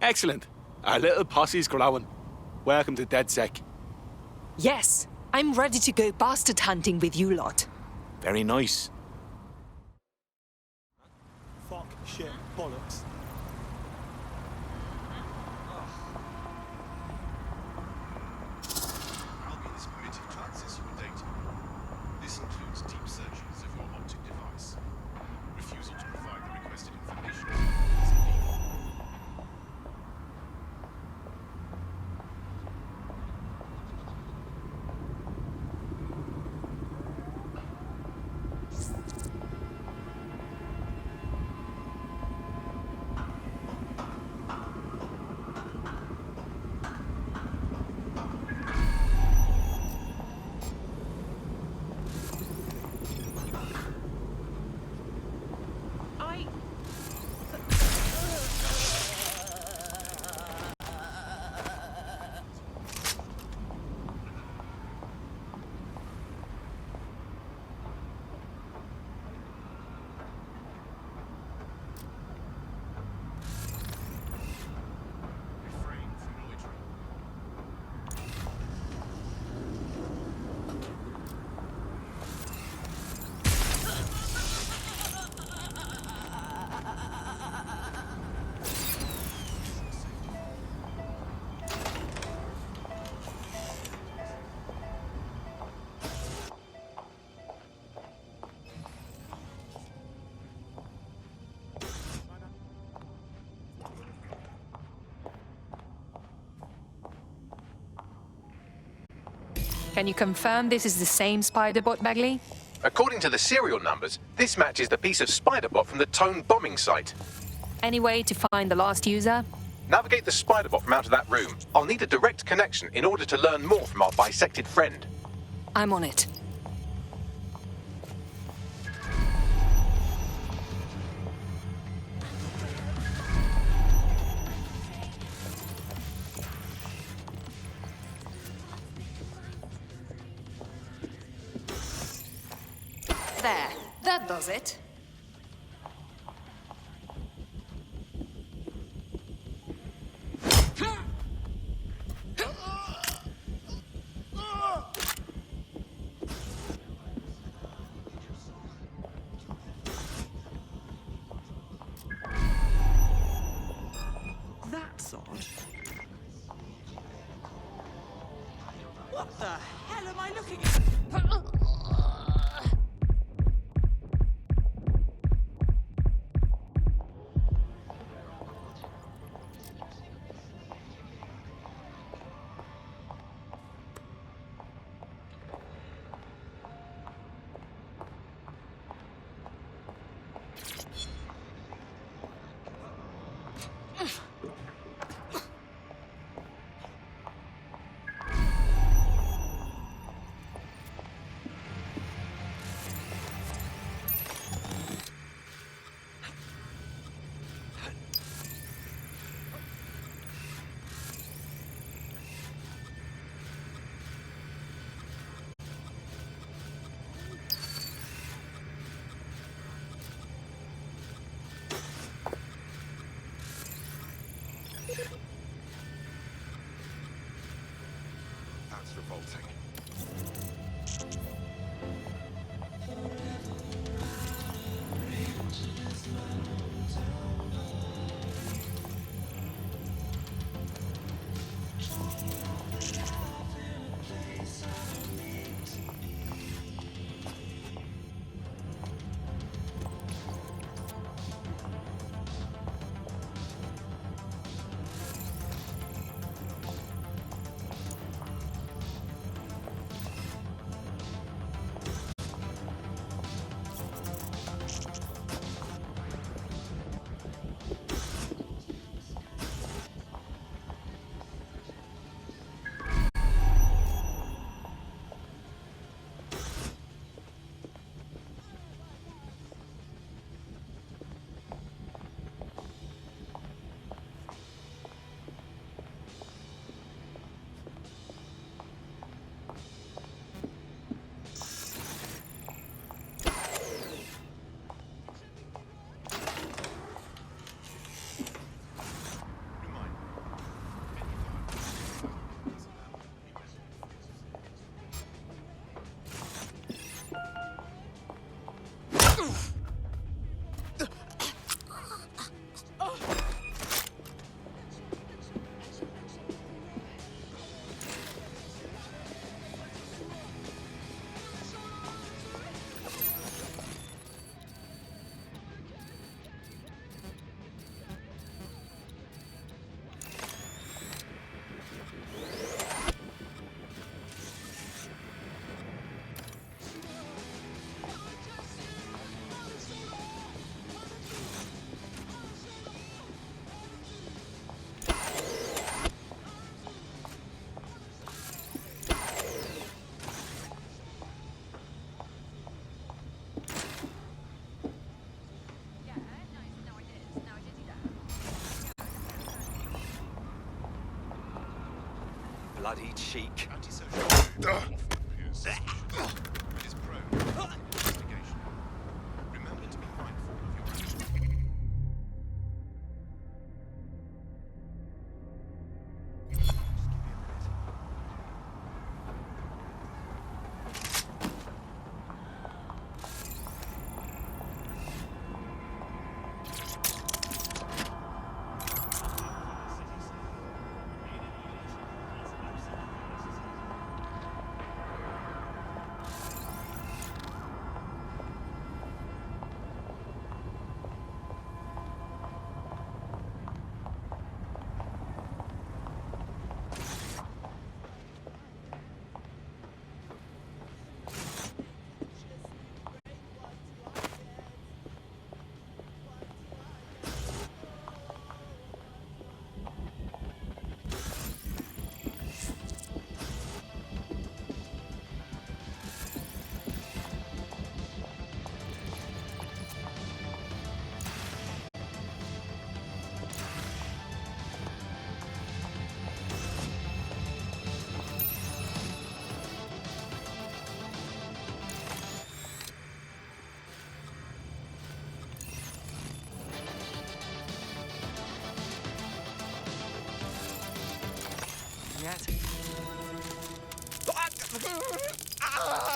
Excellent. Our little posse's growing. Welcome to DedSec. Yes, I'm ready to go bastard hunting with you lot. Very nice. Fuck, shit, bollocks. Login is permitted to access your data. This includes deep searches of your optic device. Refusal to provide the requested information is illegal. Refrain from loitering. Can you confirm this is the same spider bot, Bagley? According to the serial numbers, this matches the piece of Spiderbot from the Tone bombing site. Any way to find the last user? Navigate the Spiderbot from out of that room. I'll need a direct connection in order to learn more from our bisected friend. I'm on it. There, that does it. That's odd. What the hell am I looking at? Bloody cheek. Antisocial behavior often appears suspicious, but is prone to investigation. Remember to be mindful of your actions.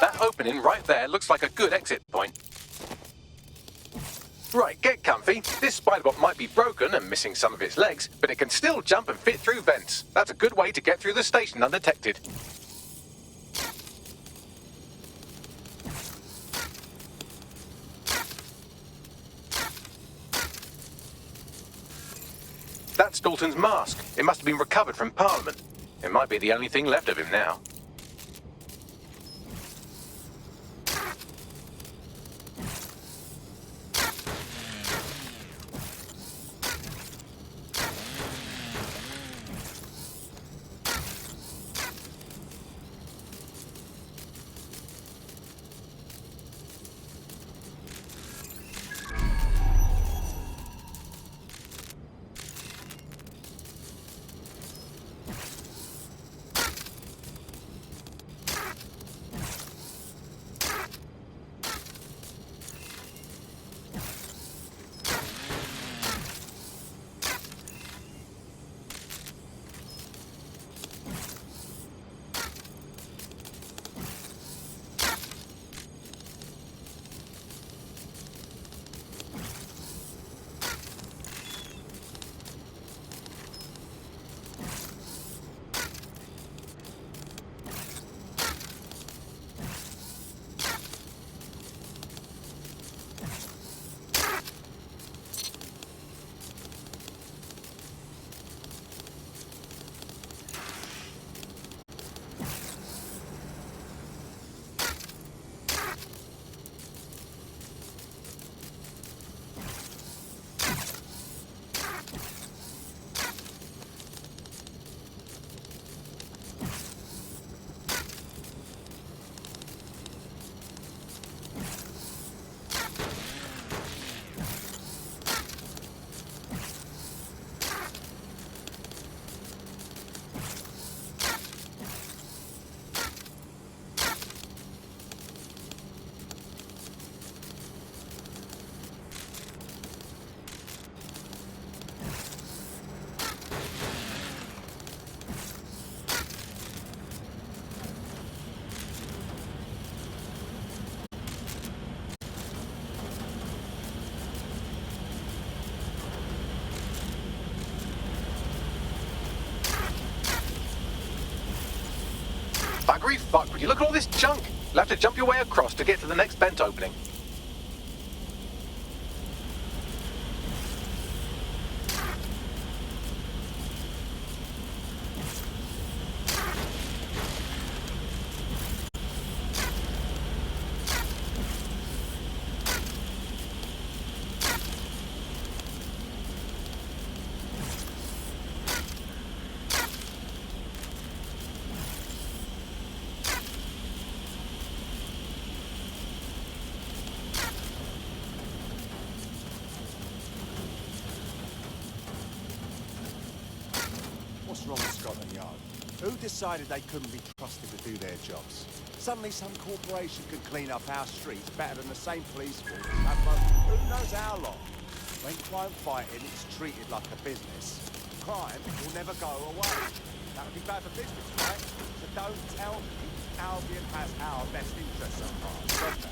That opening right there looks like a good exit point. Right, get comfy. This spider-bot might be broken and missing some of its legs, but it can still jump and fit through vents. That's a good way to get through the station undetected. That's Dalton's mask. It must have been recovered from Parliament. It might be the only thing left of him now. Buggery fuck, would you look at all this junk? You'll have to jump your way across to get to the next vent opening. What's wrong with Scotland Yard? Who decided they couldn't be trusted to do their jobs? Suddenly some corporation could clean up our streets better than the same police force have for who knows how long. When crime fighting is treated like a business, crime will never go away. That would be bad for business, right? So don't tell me Albion has our best interests at heart, does it?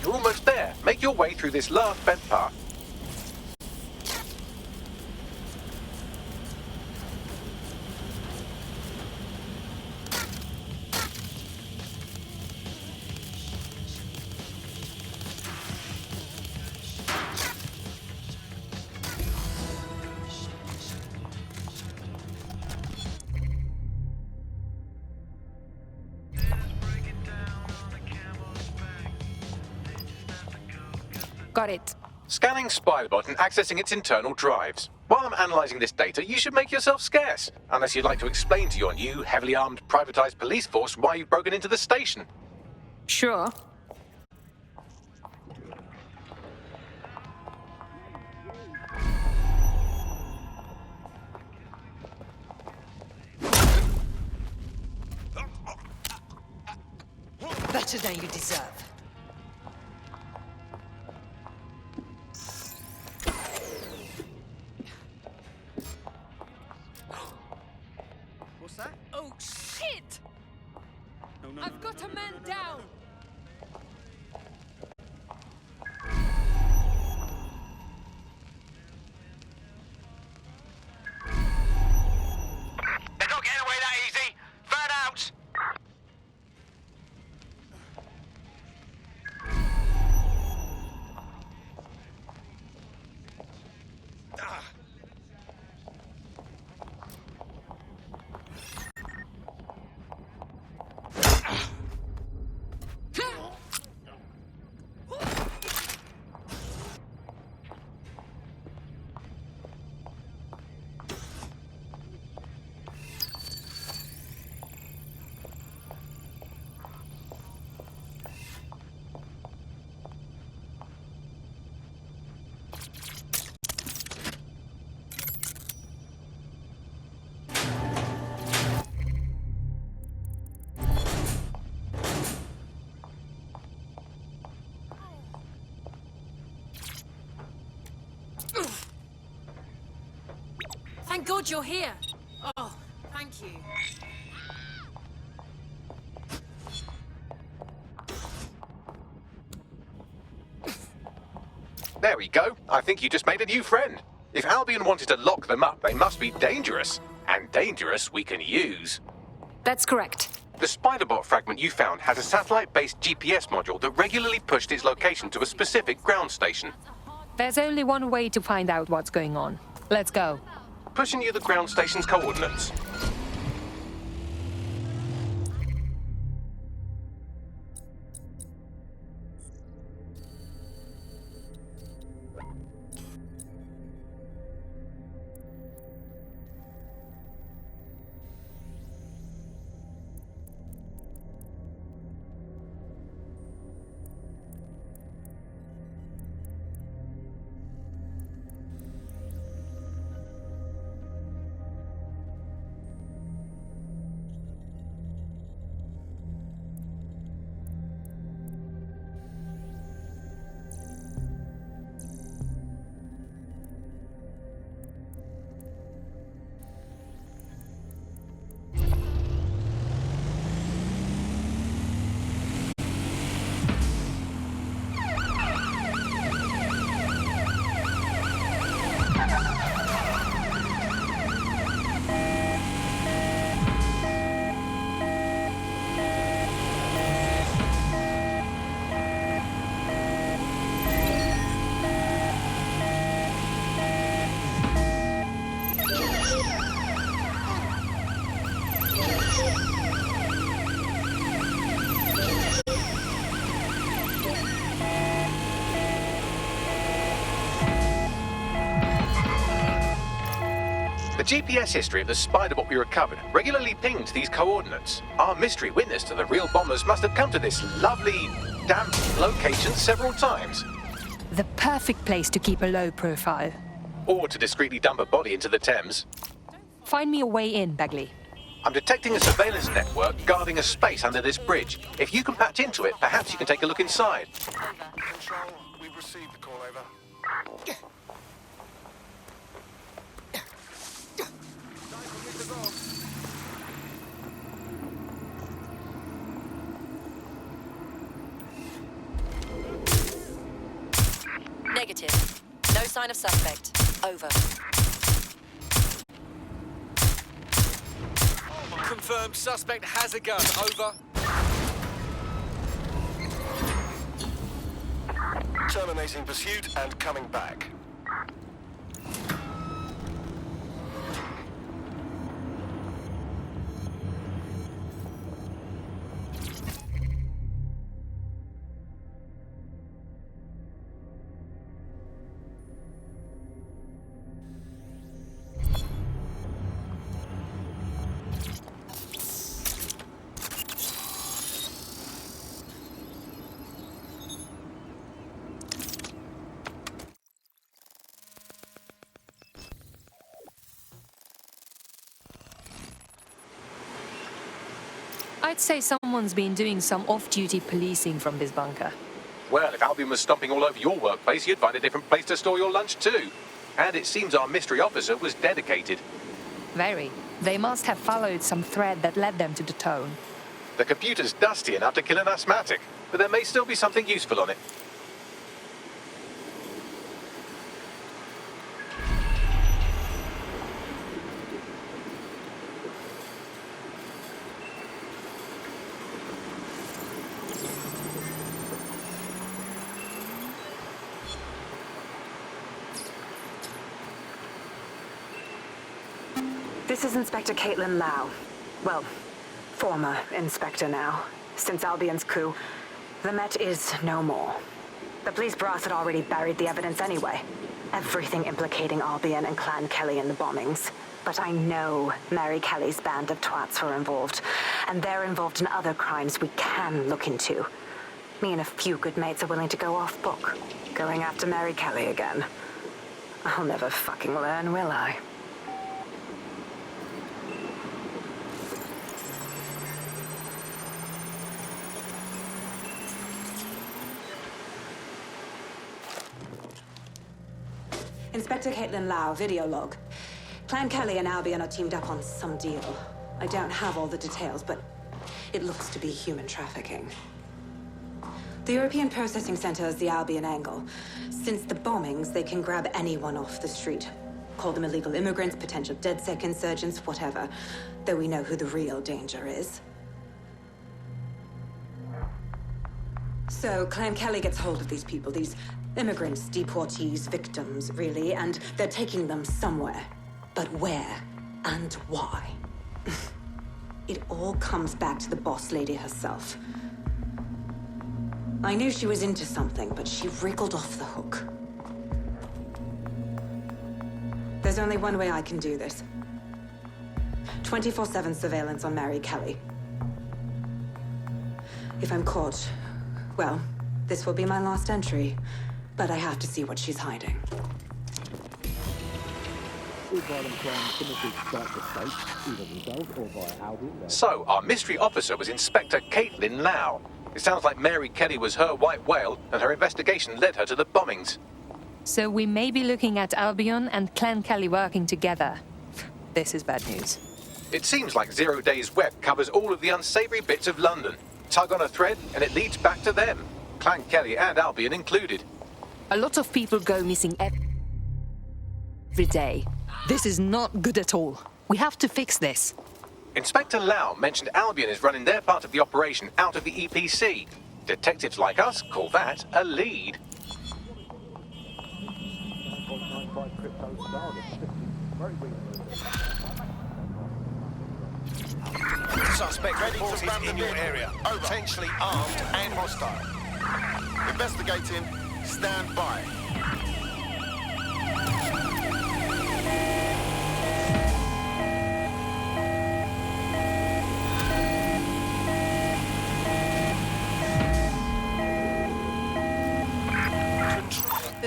You're almost there. Make your way through this last bent path. Got it. Scanning Spiderbot and accessing its internal drives. While I'm analysing this data, you should make yourself scarce. Unless you'd like to explain to your new, heavily armed, privatised police force why you've broken into the station. Sure. Better than you deserve. What's that? Oh, shit! No, I've got a man down! They're not getting away that easy! Fan out! Thank God you're here. Oh, thank you. There we go. I think you just made a new friend. If Albion wanted to lock them up, they must be dangerous. And dangerous we can use. That's correct. The Spiderbot fragment you found has a satellite-based GPS module that regularly pushed its location to a specific ground station. There's only one way to find out what's going on. Let's go. Pushing you the ground station's coordinates. GPS history of the Spider-Bot we recovered regularly pinged these coordinates. Our mystery witness to the real bombers must have come to this lovely, damp location several times. The perfect place to keep a low profile. Or to discreetly dump a body into the Thames. Find me a way in, Bagley. I'm detecting a surveillance network guarding a space under this bridge. If you can patch into it, perhaps you can take a look inside. Control, we've received the call, over. Negative. No sign of suspect. Over. Confirmed suspect has a gun. Over. Terminating pursuit and coming back. I'd say someone's been doing some off-duty policing from this bunker. Well, if Albion was stomping all over your workplace, you'd find a different place to store your lunch too. And it seems our mystery officer was dedicated. Very. They must have followed some thread that led them to the tone. The computer's dusty enough to kill an asthmatic, but there may still be something useful on it. This is Inspector Caitlin Lau. Well, former inspector now. Since Albion's coup, the Met is no more. The police brass had already buried the evidence anyway. Everything implicating Albion and Clan Kelly in the bombings. But I know Mary Kelly's band of twats were involved, and they're involved in other crimes we can look into. Me and a few good mates are willing to go off book, going after Mary Kelly again. I'll never fucking learn, will I? Inspector Caitlin Lau, video log. Clan Kelly and Albion are teamed up on some deal. I don't have all the details, but it looks to be human trafficking. The European Processing Center is the Albion angle. Since the bombings, they can grab anyone off the street. Call them illegal immigrants, potential DedSec insurgents, whatever. Though we know who the real danger is. So Clan Kelly gets hold of these people, these immigrants, deportees, victims, really, and they're taking them somewhere. But where and why? It all comes back to the boss lady herself. I knew she was into something, but she wriggled off the hook. There's only one way I can do this. 24/7 surveillance on Mary Kelly. If I'm caught, well, this will be my last entry. But I have to see what she's hiding. So, our mystery officer was Inspector Caitlin Lau. It sounds like Mary Kelly was her white whale, and her investigation led her to the bombings. So we may be looking at Albion and Clan Kelly working together. This is bad news. It seems like Zero Days Web covers all of the unsavory bits of London. Tug on a thread, and it leads back to them. Clan Kelly and Albion included. A lot of people go missing every day. This is not good at all. We have to fix this. Inspector Lau mentioned Albion is running their part of the operation out of the EPC. Detectives like us call that a lead. Suspect reported in your area, potentially armed and hostile. Investigating, stand by.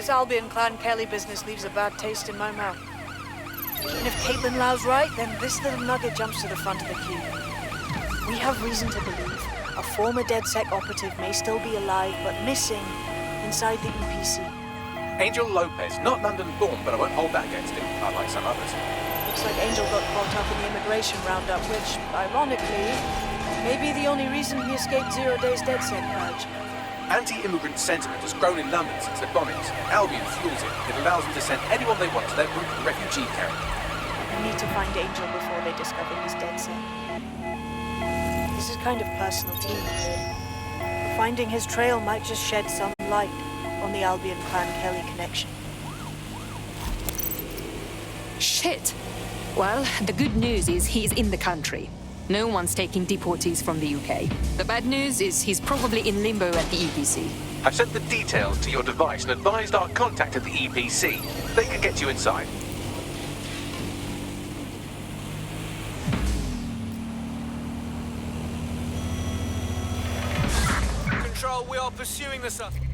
This Albion Clan Kelly business leaves a bad taste in my mouth. And if Caitlin Lau's right, then this little nugget jumps to the front of the queue. We have reason to believe a former DedSec operative may still be alive, but missing inside the EPC. Angel Lopez, not London-born, but I won't hold that against him, unlike some others. Looks like Angel got caught up in the immigration roundup, which, ironically, may be the only reason he escaped 0 Days DedSec badge. Anti-immigrant sentiment has grown in London since the bombings. Albion fuels it. It allows them to send anyone they want to their brutal refugee camp. We need to find Angel before they discover he's DedSec. This is kind of personal to me. Finding his trail might just shed some light on the Albion Clan Kelly connection. Shit! Well, the good news is he's in the country. No one's taking deportees from the UK. The bad news is he's probably in limbo at the EPC. I've sent the details to your device and advised our contact at the EPC. They can get you inside. Control, we are pursuing the suspect.